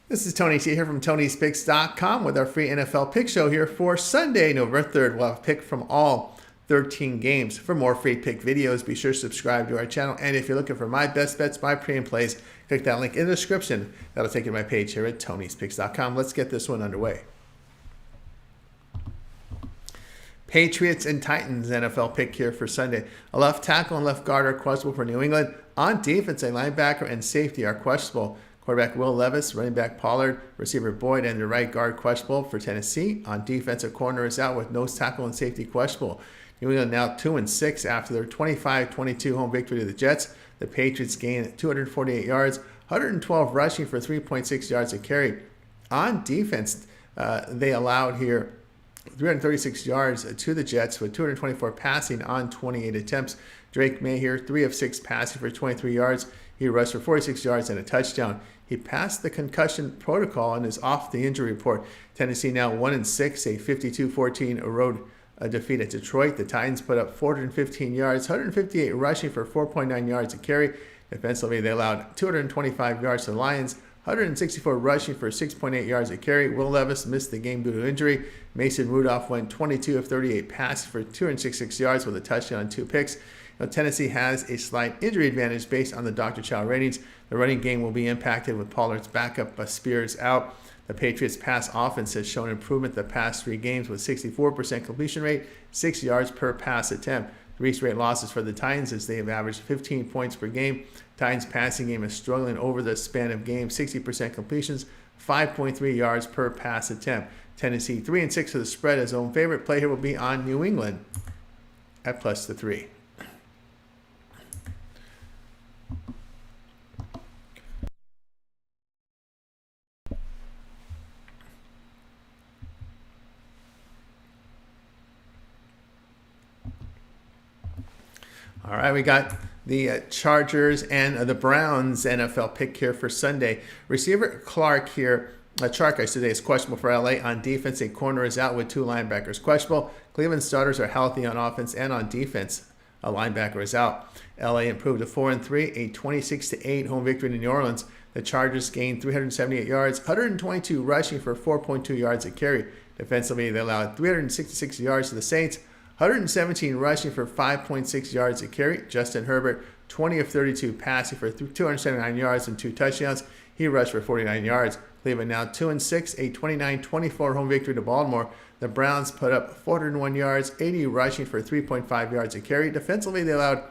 This is Tony T here from Tony'sPicks.com with our free NFL pick show here for Sunday, November 3rd. We'll have a pick from all 13 games. For more free pick videos, be sure to subscribe to our channel. And if you're looking for my best bets, my pre and plays, click that link in the description. That'll take you to my page here at Tony'sPicks.com. Let's get this one underway. Patriots and Titans NFL pick here for Sunday. A left tackle and left guard are questionable for New England. On defense, a linebacker and safety are questionable. Quarterback Will Levis, running back Pollard, receiver Boyd, and the right guard questionable for Tennessee. On defensive corner is out with nose tackle and safety questionable. New England now 2-6 after their 25-22 home victory to the Jets. The Patriots gained 248 yards, 112 rushing for 3.6 yards a carry. On defense, they allowed here 336 yards to the Jets with 224 passing on 28 attempts. Drake May here, 3 of 6 passing for 23 yards. He rushed for 46 yards and a touchdown. He passed the concussion protocol and is off the injury report. Tennessee now 1-6, a 52-14 road defeat at Detroit. The Titans put up 415 yards, 158 rushing for 4.9 yards a carry. Defensively, they allowed 225 yards to the Lions, 164 rushing for 6.8 yards a carry. Will Levis missed the game due to injury. Mason Rudolph went 22 of 38 passes for 266 yards with a touchdown and 2 picks. Now, Tennessee has a slight injury advantage based on the Dr. Chow ratings. The running game will be impacted with Pollard's backup Spears out. The Patriots' pass offense has shown improvement the past 3 games with 64% completion rate, 6 yards per pass attempt. 3 straight losses for the Titans as they have averaged 15 points per game. Titans' passing game is struggling over the span of games, 60% completions, 5.3 yards per pass attempt. Tennessee 3-6 for the spread. His own favorite play here will be on New England at +3. All right, we got the Chargers and the Browns NFL pick here for Sunday. Receiver Chark, is questionable for LA. On defense, a corner is out with 2 linebackers questionable. Cleveland starters are healthy on offense and on defense. A linebacker is out. LA improved to 4-3, a 26-8 home victory in New Orleans. The Chargers gained 378 yards, 122 rushing for 4.2 yards a carry. Defensively, they allowed 366 yards to the Saints, 117 rushing for 5.6 yards a carry. Justin Herbert, 20 of 32 passing for 279 yards and 2 touchdowns. He rushed for 49 yards. Cleveland now 2-6, a 29-24 home victory to Baltimore. The Browns put up 401 yards, 80 rushing for 3.5 yards a carry. Defensively, they allowed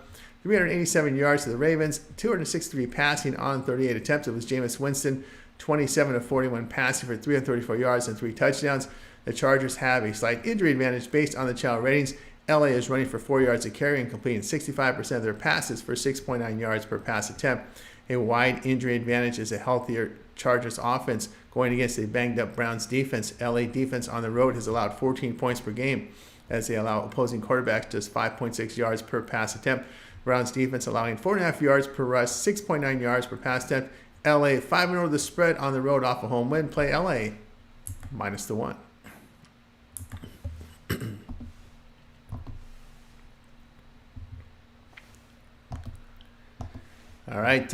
387 yards to the Ravens, 263 passing on 38 attempts. It was Jameis Winston, 27 of 41 passing for 334 yards and 3 touchdowns. The Chargers have a slight injury advantage based on the channel ratings. LA is running for 4 yards a carry and completing 65% of their passes for 6.9 yards per pass attempt. A wide injury advantage is a healthier Chargers offense going against a banged-up Browns defense. LA defense on the road has allowed 14 points per game as they allow opposing quarterbacks just 5.6 yards per pass attempt. Browns defense allowing 4.5 yards per rush, 6.9 yards per pass attempt. LA 5-0 the spread on the road off a home win. Play LA -1. All right,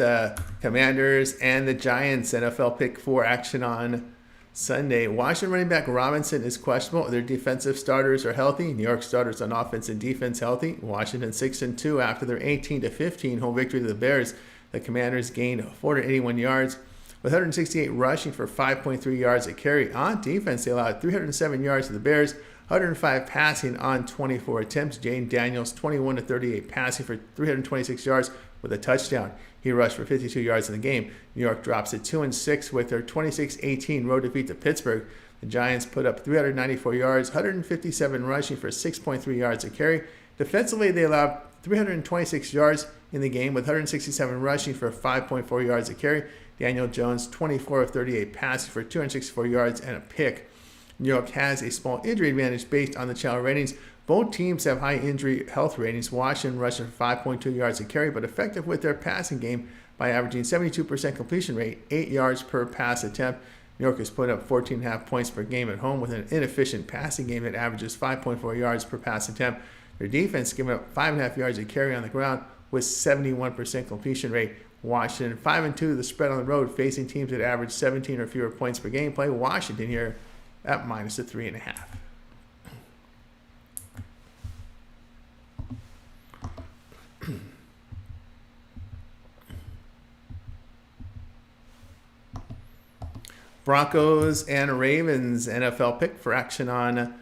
Commanders and the Giants NFL pick for action on Sunday. Washington running back Robinson is questionable. Their defensive starters are healthy. New York starters on offense and defense healthy. Washington 6-2 after their 18-15 home victory to the Bears. The Commanders gained 481 yards with 168 rushing for 5.3 yards a carry. On defense, they allowed 307 yards to the Bears, 105 passing on 24 attempts. Jane Daniels 21 of 38 passing for 326 yards with a touchdown. He rushed for 52 yards in the game. New York drops to 2-6 with their 26-18 road defeat to Pittsburgh. The Giants put up 394 yards, 157 rushing for 6.3 yards a carry. Defensively, they allowed 326 yards in the game with 167 rushing for 5.4 yards a carry. Daniel Jones 24 of 38 passing for 264 yards and a pick. New York has a small injury advantage based on the channel ratings. Both teams have high injury health ratings. Washington rushing for 5.2 yards a carry, but effective with their passing game by averaging 72% completion rate, 8 yards per pass attempt. New York has put up 14.5 points per game at home with an inefficient passing game that averages 5.4 yards per pass attempt. Their defense giving up 5.5 yards a carry on the ground with 71% completion rate. Washington 5-2 the spread on the road, facing teams that average 17 or fewer points per game. Play Washington here at minus the 3.5. Broncos and Ravens NFL pick for action on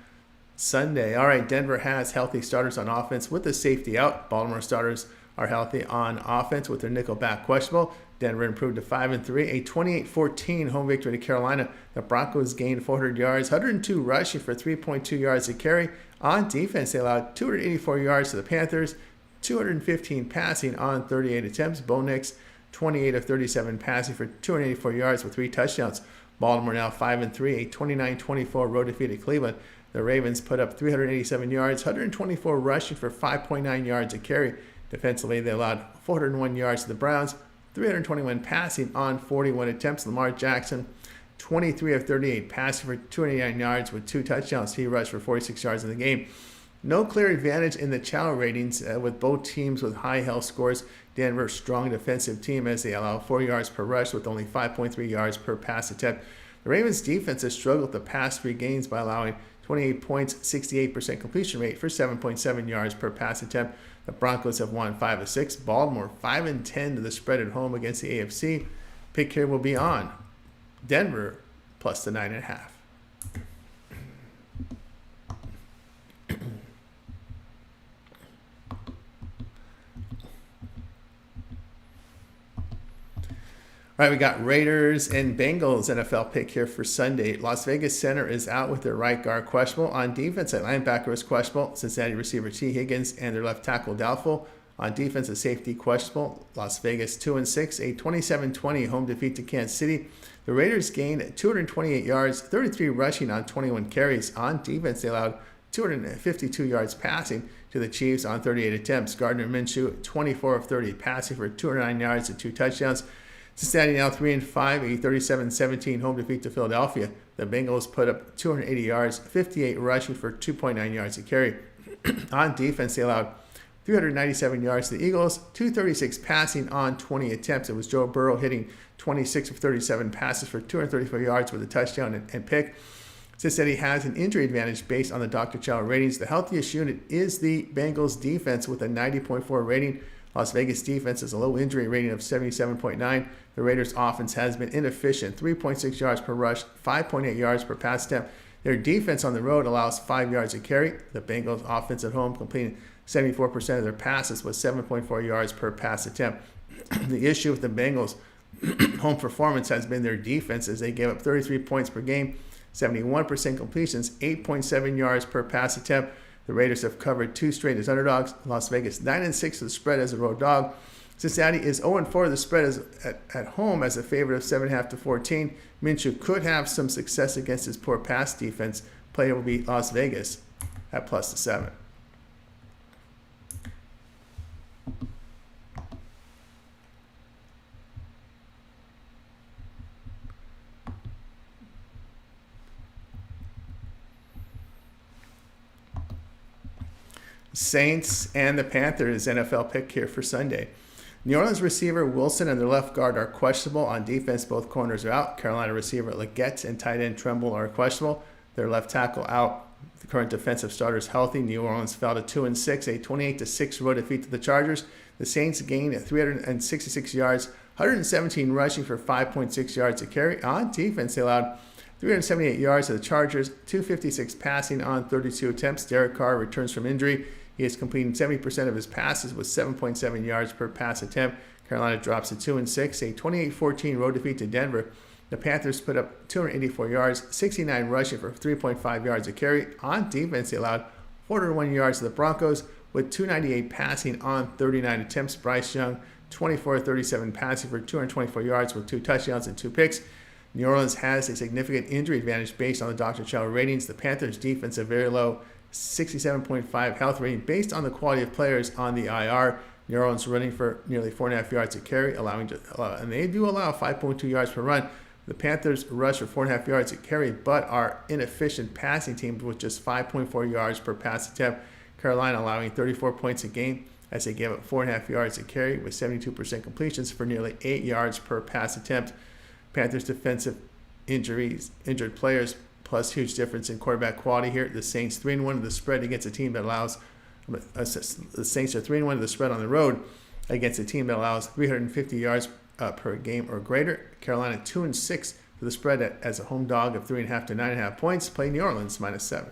Sunday. All right, Denver has healthy starters on offense with the safety out. Baltimore starters are healthy on offense with their nickel back questionable. Denver improved to 5-3, a 28-14 home victory to Carolina. The Broncos gained 400 yards, 102 rushing for 3.2 yards a carry. On defense, they allowed 284 yards to the Panthers, 215 passing on 38 attempts. Bo Nix, 28 of 37 passing for 284 yards with 3 touchdowns. Baltimore now 5-3, a 29-24 road defeat at Cleveland. The Ravens put up 387 yards, 124 rushing for 5.9 yards a carry. Defensively, they allowed 401 yards to the Browns, 321 passing on 41 attempts. Lamar Jackson, 23 of 38 passing for 289 yards with 2 touchdowns. He rushed for 46 yards in the game. No clear advantage in the Chow ratings with both teams with high health scores. Denver's strong defensive team as they allow 4 yards per rush with only 5.3 yards per pass attempt. The Ravens defense has struggled the past 3 games by allowing 28 points, 68% completion rate for 7.7 yards per pass attempt. The Broncos have won 5 of 6. Baltimore 5-10 to the spread at home against the AFC. Pick here will be on Denver plus the 9.5. All right, we got Raiders and Bengals NFL pick here for Sunday. Las Vegas center is out with their right guard questionable. On defense, at linebacker is questionable. Cincinnati receiver T. Higgins and their left tackle doubtful. On defense, a safety questionable. Las Vegas 2-6, a 27-20 home defeat to Kansas City. The Raiders gained 228 yards, 33 rushing on 21 carries. On defense, they allowed 252 yards passing to the Chiefs on 38 attempts. Gardner Minshew 24 of 30 passing for 209 yards and 2 touchdowns. Cincinnati now 3-5, a 37-17 home defeat to Philadelphia. The Bengals put up 280 yards, 58 rushing for 2.9 yards a carry. On defense, they allowed 397 yards to the Eagles, 236 passing on 20 attempts. It was Joe Burrow hitting 26 of 37 passes for 234 yards with a touchdown and pick. Cincinnati has an injury advantage based on the Dr. Chow ratings. The healthiest unit is the Bengals defense with a 90.4 rating. Las Vegas defense has a low injury rating of 77.9. The Raiders offense has been inefficient, 3.6 yards per rush, 5.8 yards per pass attempt. Their defense on the road allows 5 yards a carry. The Bengals offense at home completing 74% of their passes with 7.4 yards per pass attempt. The issue with the Bengals home performance has been their defense as they gave up 33 points per game, 71% completions, 8.7 yards per pass attempt. The Raiders have covered 2 straight as underdogs. Las Vegas 9-6 to the spread as a road dog. Cincinnati is 0-4 to the spread at home as a favorite of 7.5 to 14. Minshew could have some success against his poor pass defense. Play will be Las Vegas at plus the 7. Saints and the Panthers NFL pick here for Sunday. New Orleans receiver Wilson and their left guard are questionable. On defense, both corners are out. Carolina receiver Leggett and tight end Tremble are questionable. Their left tackle out. The current defensive starters healthy. New Orleans fell to 2-6, a 28-6 road defeat to the Chargers. The Saints gained 366 yards, 117 rushing for 5.6 yards a carry. On defense, they allowed 378 yards to the Chargers, 256 passing on 32 attempts. Derek Carr returns from injury. He is completing 70% of his passes with 7.7 yards per pass attempt. Carolina drops to 2-6, a 28-14 road defeat to Denver. The Panthers put up 284 yards, 69 rushing for 3.5 yards a carry. On defense, they allowed 401 yards to the Broncos with 298 passing on 39 attempts. Bryce Young, 24-37 passing for 224 yards with 2 touchdowns and 2 picks. New Orleans has a significant injury advantage based on the Dr. Chow ratings. The Panthers defense a very low 67.5 health rating based on the quality of players on the IR. New Orleans running for nearly 4.5 yards a carry, and they do allow 5.2 yards per run. The Panthers rush for 4.5 yards a carry, but are inefficient passing teams with just 5.4 yards per pass attempt. Carolina allowing 34 points a game, as they gave up 4.5 yards a carry with 72% completions for nearly 8 yards per pass attempt. Panthers defensive injured players, plus huge difference in quarterback quality here. The Saints 3-1 of the spread against a team that allows the Saints are 3-1 of the spread on the road against a team that allows 350 yards per game or greater. Carolina 2-6 for the spread as a home dog of 3.5 to 9.5 points. Play New Orleans -7.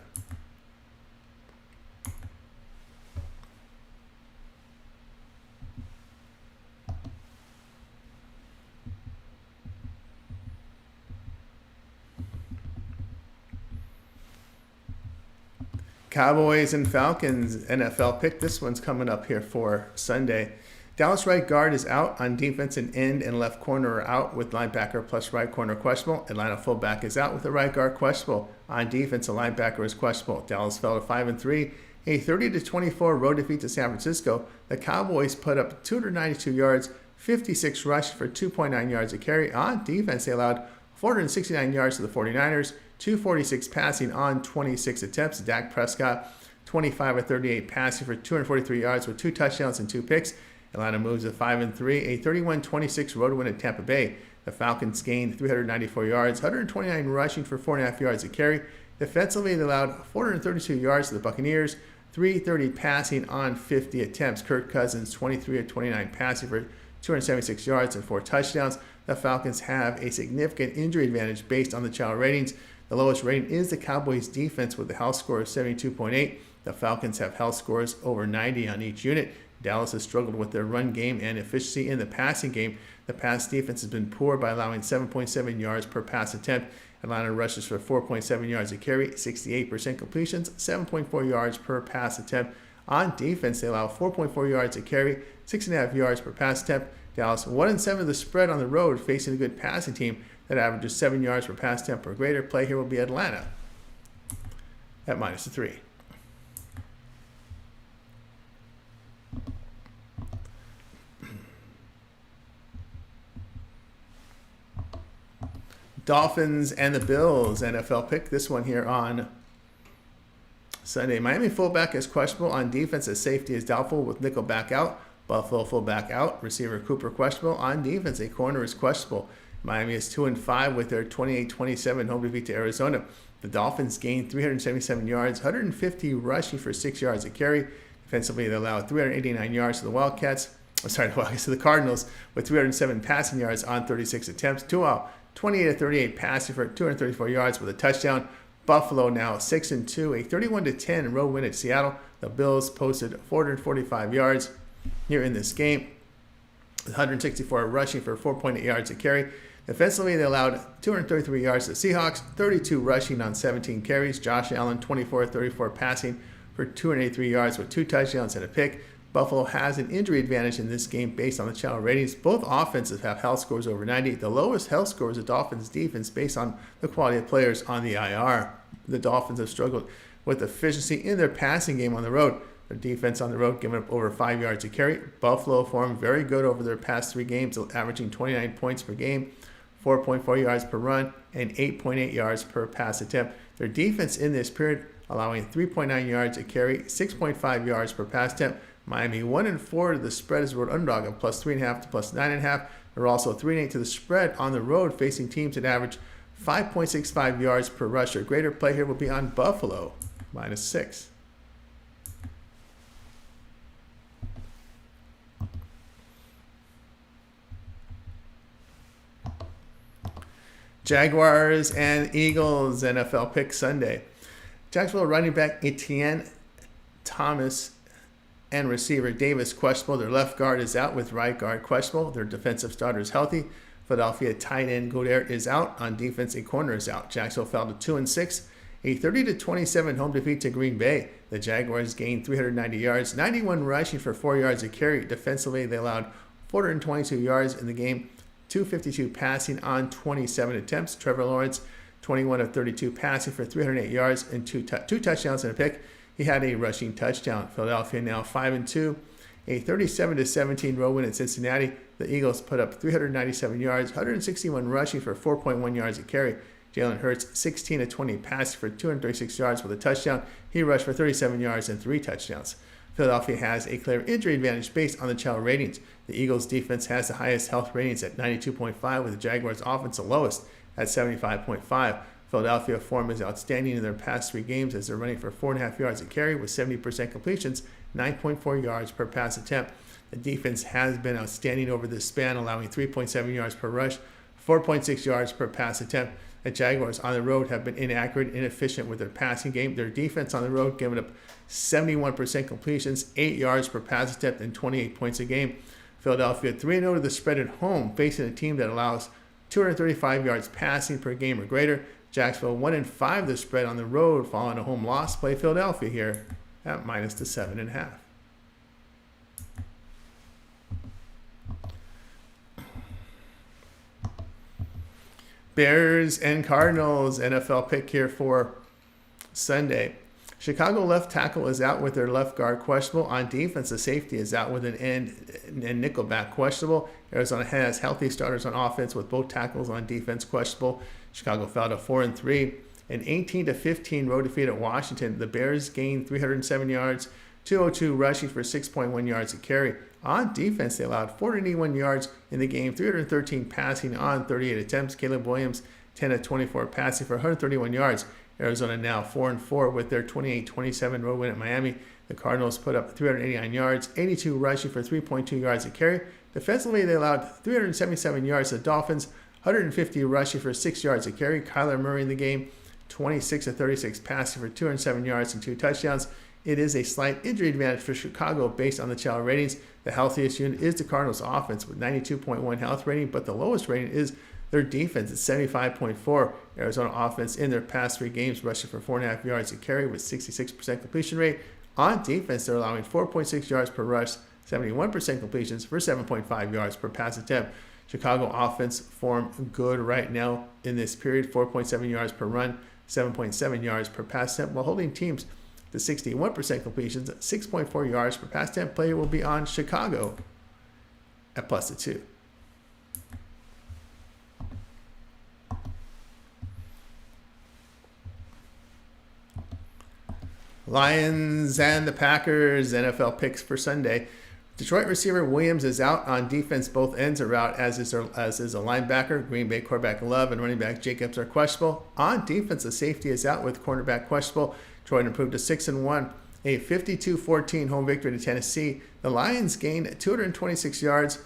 Cowboys and Falcons NFL pick. This one's coming up here for Sunday. Dallas right guard is out on defense, and end and left corner are out with linebacker plus right corner questionable. Atlanta fullback is out with the right guard questionable. On defense, a linebacker is questionable. Dallas fell to 5-3. A 30-24 road defeat to San Francisco. The Cowboys put up 292 yards, 56 rush for 2.9 yards a carry. On defense, they allowed 469 yards to the 49ers, 246 passing on 26 attempts. Dak Prescott, 25-38 passing for 243 yards with 2 touchdowns and 2 picks. Atlanta moves to 5-3, a 31-26 road win at Tampa Bay. The Falcons gained 394 yards, 129 rushing for 4.5 yards a carry. Defensively, they allowed 432 yards to the Buccaneers, 330 passing on 50 attempts. Kirk Cousins, 23-29 passing for 276 yards and 4 touchdowns. The Falcons have a significant injury advantage based on the child ratings. The lowest rating is the Cowboys defense with a health score of 72.8. The Falcons have health scores over 90 on each unit. Dallas has struggled with their run game and efficiency in the passing game. The pass defense has been poor by allowing 7.7 yards per pass attempt. Atlanta rushes for 4.7 yards a carry, 68% completions, 7.4 yards per pass attempt. On defense, they allow 4.4 yards a carry, 6.5 yards per pass attempt. Dallas 1-7 of the spread on the road, facing a good passing team that averages 7 yards per pass attempt or greater. Play here will be Atlanta at -3. Dolphins and the Bills NFL pick. This one here on Sunday. Miami fullback is questionable. On defense, as safety is doubtful with nickel back out. Buffalo fullback out. Receiver Cooper questionable. On defense, a corner is questionable. Miami is 2-5 with their 28-27 home defeat to Arizona. The Dolphins gained 377 yards, 150 rushing for 6 yards a carry. Defensively, they allowed 389 yards to the to the Cardinals with 307 passing yards on 36 attempts. 28-38 passing for 234 yards with a touchdown. Buffalo now 6-2, a 31-10 road win at Seattle. The Bills posted 445 yards here in this game, 164 rushing for 4.8 yards a carry. Defensively, they allowed 233 yards to the Seahawks, 32 rushing on 17 carries. Josh Allen, 24-34 passing for 283 yards with 2 touchdowns and a pick. Buffalo has an injury advantage in this game based on the channel ratings. Both offenses have health scores over 90. The lowest health score is the Dolphins' defense based on the quality of players on the IR. The Dolphins have struggled with efficiency in their passing game on the road. Their defense on the road giving up over 5 yards a carry. Buffalo formed very good over their past 3 games, averaging 29 points per game, 4.4 yards per run, and 8.8 yards per pass attempt. Their defense in this period allowing 3.9 yards a carry, 6.5 yards per pass attempt. Miami 1-4 to the spread as a road underdog of +3.5 to +9.5. They're also 3-8 to the spread on the road, facing teams that average 5.65 yards per rush or greater. Play here will be on Buffalo -6. Jaguars and Eagles NFL pick Sunday. Jacksonville running back Etienne Thomas and receiver Davis questionable. Their left guard is out with right guard questionable. Their defensive starter is healthy. Philadelphia tight end Goddard is out. On defense, a corner is out. Jacksonville fell to 2-6. A 30-27 home defeat to Green Bay. The Jaguars gained 390 yards, 91 rushing for 4 yards a carry. Defensively, they allowed 422 yards in the game, 252 passing on 27 attempts. Trevor Lawrence, 21 of 32 passing for 308 yards and two touchdowns and a pick. He had a rushing touchdown. Philadelphia now 5-2, a 37-17 road win at Cincinnati. The Eagles put up 397 yards, 161 rushing for 4.1 yards a carry. Jalen Hurts 16 of 20 passing for 236 yards with a touchdown. He rushed for 37 yards and 3 touchdowns. Philadelphia has a clear injury advantage based on the Chow ratings. The Eagles' defense has the highest health ratings at 92.5, with the Jaguars' offense the lowest at 75.5. Philadelphia form is outstanding in their past 3 games as they're running for 4.5 yards a carry with 70% completions, 9.4 yards per pass attempt. The defense has been outstanding over this span, allowing 3.7 yards per rush, 4.6 yards per pass attempt. The Jaguars on the road have been inaccurate, inefficient with their passing game. Their defense on the road giving up 71% completions, 8 yards per pass attempt, and 28 points a game. Philadelphia 3-0 to the spread at home, facing a team that allows 235 yards passing per game or greater. Jacksonville 1-5 the spread on the road following a home loss. Play Philadelphia here at minus the 7.5. Bears and Cardinals, NFL pick here for Sunday. Chicago left tackle is out with their left guard questionable. On defense, the safety is out with an end and nickelback questionable. Arizona has healthy starters on offense with both tackles on defense questionable. Chicago fell to 4-3. An 18-15 road defeat at Washington. The Bears gained 307 yards, 202 rushing for 6.1 yards a carry. On defense, they allowed 481 yards in the game, 313 passing on 38 attempts. Caleb Williams, 10-24 passing for 131 yards. Arizona now 4-4 with their 28-27 road win at Miami. The Cardinals put up 389 yards, 82 rushing for 3.2 yards a carry. Defensively, they allowed 377 yards to the Dolphins, 150 rushing for 6 yards a carry. Kyler Murray in the game, 26-36 passing for 207 yards and 2 touchdowns. It is a slight injury advantage for Chicago based on the Chow ratings. The healthiest unit is the Cardinals offense with 92.1 health rating, but the lowest rating is their defense at 75.4. Arizona offense in their past 3 games rushing for 4.5 yards a carry with 66% completion rate. On defense, they're allowing 4.6 yards per rush, 71% completions for 7.5 yards per pass attempt. Chicago offense form good right now in this period, 4.7 yards per run, 7.7 yards per pass attempt, while holding teams to 61% completions, 6.4 yards per pass attempt. Player will be on Chicago at plus the 2. Lions and the Packers, NFL picks for Sunday. Detroit receiver Williams is out. On defense, both ends are out, as is a linebacker. Green Bay quarterback Love and running back Jacobs are questionable. On defense, the safety is out with cornerback questionable. Detroit improved to 6-1, a 52-14 home victory to Tennessee. The Lions gained 226 yards,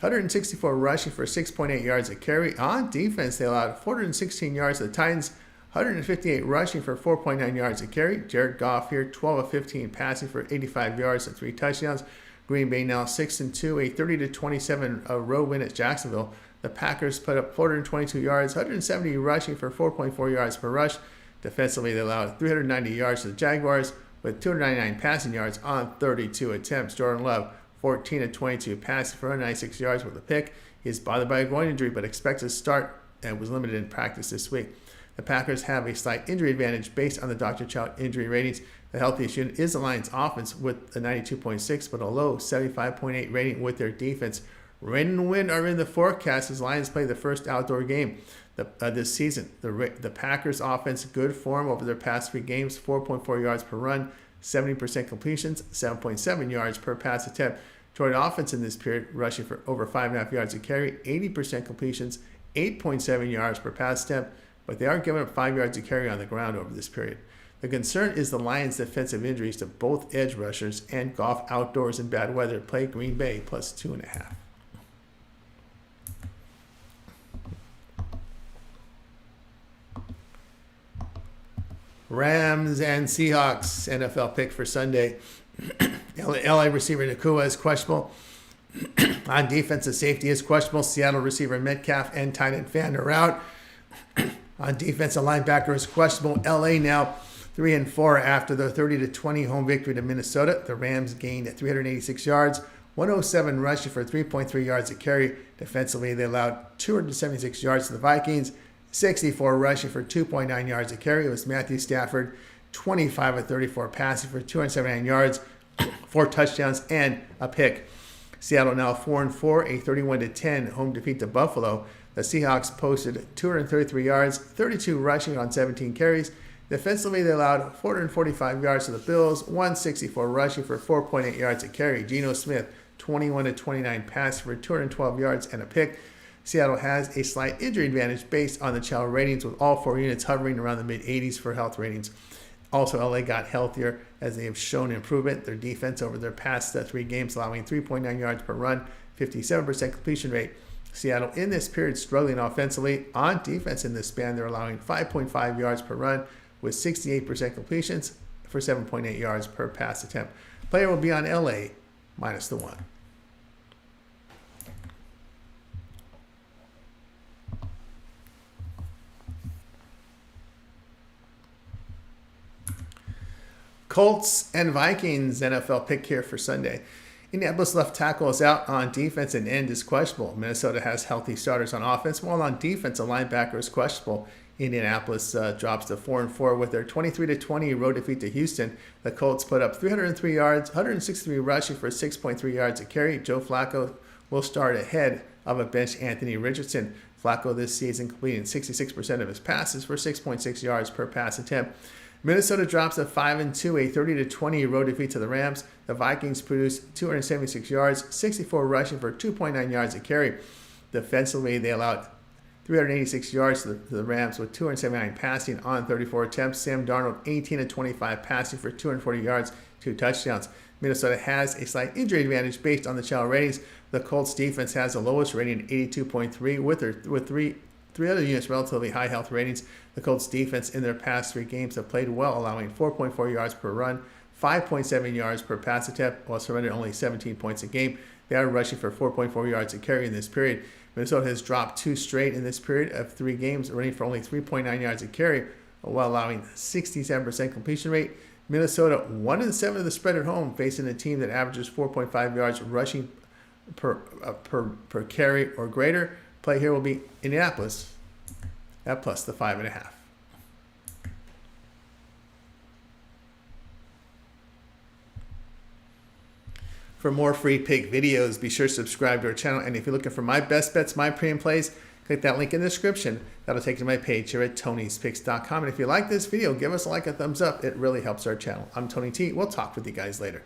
164 rushing for 6.8 yards a carry. On defense, they allowed 416 yards to the Titans, 158 rushing for 4.9 yards a carry. Jared Goff here, 12-15 passing for 85 yards and 3 touchdowns. Green Bay now 6-2, a 30-27 road win at Jacksonville. The Packers put up 422 yards, 170 rushing for 4.4 yards per rush. Defensively, they allowed 390 yards to the Jaguars with 299 passing yards on 32 attempts. Jordan Love, 14-22 passing for 196 yards with a pick. He is bothered by a groin injury but expects to start and was limited in practice this week. The Packers have a slight injury advantage based on the Dr. Chow injury ratings. The healthiest unit is the Lions offense with a 92.6 but a low 75.8 rating with their defense. Rain and wind are in the forecast as Lions play the first outdoor game this season. The Packers offense, good form over their past 3 games, 4.4 yards per run, 70% completions, 7.7 yards per pass attempt. Detroit offense in this period rushing for over 5.5 yards a carry, 80% completions, 8.7 yards per pass attempt, but they are giving up 5 yards a carry on the ground over this period. The concern is the Lions' defensive injuries to both edge rushers and Goff outdoors in bad weather. Play Green Bay plus 2.5. Rams and Seahawks, NFL pick for Sunday. LA receiver Nakua is questionable. On defense, the safety is questionable. Seattle receiver Metcalf and tight end Fan are out. On defense, the linebacker is questionable. LA now 3-4 after their 30-20 home victory to Minnesota. The Rams gained 386 yards, 107 rushing for 3.3 yards a carry. Defensively, they allowed 276 yards to the Vikings, 64 rushing for 2.9 yards a carry. It was Matthew Stafford, 25-34 passing for 279 yards, 4 touchdowns, and a pick. Seattle now 4-4, a 31-10 home defeat to Buffalo. The Seahawks posted 233 yards, 32 rushing on 17 carries. Defensively, they allowed 445 yards to the Bills, 164 rushing for 4.8 yards a carry. Geno Smith, 21-29 passing for 212 yards and a pick. Seattle has a slight injury advantage based on the Chow ratings, with all 4 units hovering around the mid-80s for health ratings. Also, LA got healthier as they have shown improvement. Their defense over their past 3 games, allowing 3.9 yards per run, 57% completion rate. Seattle in this period struggling offensively. On defense in this span, they're allowing 5.5 yards per run with 68% completions for 7.8 yards per pass attempt. Player will be on LA minus the 1. Colts and Vikings NFL pick here for Sunday. Indianapolis left tackle is out on defense and end is questionable. Minnesota has healthy starters on offense, while on defense a linebacker is questionable. Indianapolis drops to 4-4 with their 23-20 road defeat to Houston. The Colts put up 303 yards, 163 rushing for 6.3 yards a carry. Joe Flacco will start ahead of a bench Anthony Richardson. Flacco this season completing 66% of his passes for 6.6 yards per pass attempt. Minnesota drops to 5-2, a 30-20 road defeat to the Rams. The Vikings produced 276 yards, 64 rushing for 2.9 yards a carry. Defensively, they allowed 386 yards to the Rams with 279 passing on 34 attempts. Sam Darnold, 18-25 passing for 240 yards, 2 touchdowns. Minnesota has a slight injury advantage based on the Chow ratings. The Colts defense has the lowest rating, 82.3, with three other units relatively high health ratings. The Colts defense in their past 3 games have played well, allowing 4.4 yards per run, 5.7 yards per pass attempt, while surrendering only 17 points a game. They are rushing for 4.4 yards a carry in this period. Minnesota has dropped 2 straight in this period of 3 games, running for only 3.9 yards a carry, while allowing 67% completion rate. Minnesota 1-7 of the spread at home, facing a team that averages 4.5 yards rushing per carry or greater. Play here will be Indianapolis at plus the 5.5. For more free pick videos, be sure to subscribe to our channel. And if you're looking for my best bets, my premium plays, click that link in the description. That'll take you to my page here at Tony'sPicks.com. And if you like this video, give us a like, a thumbs up. It really helps our channel. I'm Tony T. We'll talk with you guys later.